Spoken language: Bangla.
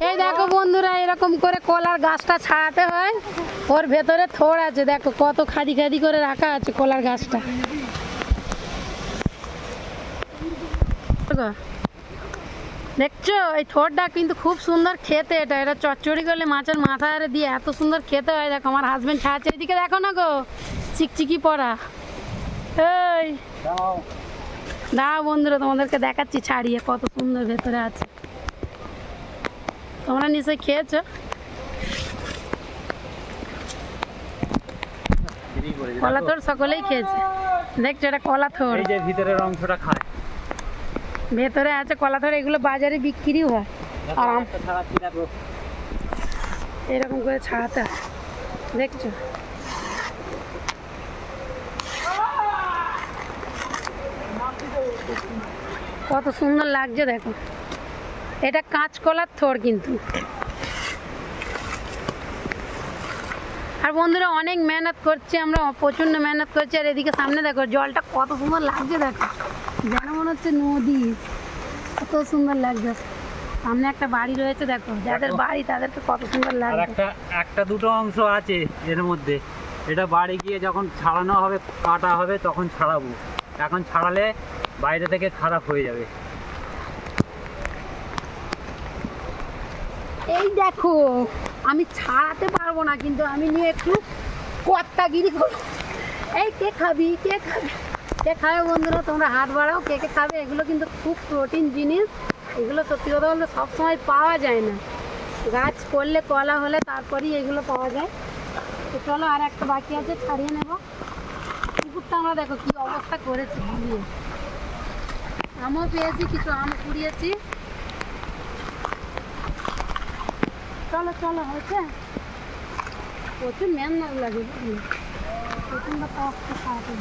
এই দেখো বন্ধুরা, এরকম করে কলার গাছটা ছাড়াতে হয়। ওর ভেতরে থোড় আছে, দেখো কত খাদি খাদি করে রাখা আছে কলার গাছটা। দেখছো এই থোড়টা কিন্তু খুব সুন্দর খেতে। এটা চচ্চড়ি করলে মাছের মাথা আরে দিয়ে এত সুন্দর খেতে হয়। দেখো আমার হাজবেন্ড ছাড়াচ্ছে, এদিকে দেখো না গো, চিকচিকি পড়া। এই দাও বন্ধুরা, তোমাদেরকে দেখাচ্ছি ছাড়িয়ে কত সুন্দর ভেতরে আছে। তোমরা নিশ্চয়ই খেয়েছো। কলা থোড় সকলেই খেয়েছে। দেখছো এটা কলা থোড়, এই যে ভিতরের অংশটা খায়, ভেতরে আছে কলা থোড়। এগুলো বাজারে বিক্রিও হয়। আর এরকম করে ছাড়াতে হয়, দেখছো কত সুন্দর লাগছে। দেখো এটা কাঁচকলার থোড় কিন্তু। আর বন্ধুরা অনেক মেহনত করছি আমরা, প্রচণ্ড মেহনত করছি। আর এদিকে সামনে দেখো জলটা কত সুন্দর লাগছে। দেখো যেন মনে হচ্ছে নদী, কত সুন্দর লাগছে। সামনে একটা বাড়ি রয়েছে, দেখো যাদের বাড়ি তাদেরকে কত সুন্দর লাগছে। একটা দুটো অংশ আছে এর মধ্যে, এটা বাড়ি গিয়ে যখন ছাড়ানো হবে, কাটা হবে, তখন ছাড়াবো। এখন ছাড়ালে বাইরে থেকে খারাপ হয়ে যাবে। এই দেখো আমি ছাড়াতে পারবো না, কিন্তু আমি নিয়ে একটু কর্তাগিরি করবো। এই কে খাবি, কে খাবি, কে খাবে বন্ধুরা? তোমরা হাত বাড়াও, কে কে খাবে। এগুলো কিন্তু খুব প্রোটিন জিনিস। এগুলো সত্যি কথা বলতে সবসময় পাওয়া যায় না। গাছ করলে কলা হলে তারপরেই এগুলো পাওয়া যায়। তো চলো আর একটা বাকি আছে, ছাড়িয়ে নেব। পুকুরটা আমরা দেখো কি অবস্থা করেছি বুঝিয়ে। আমও পেয়েছি, কিছু আম কুড়িয়েছি। চলো চলো, হয়েছে। প্রচুর মেহনত লাগে, প্রচণ্ড কষ্ট খাওয়াতে।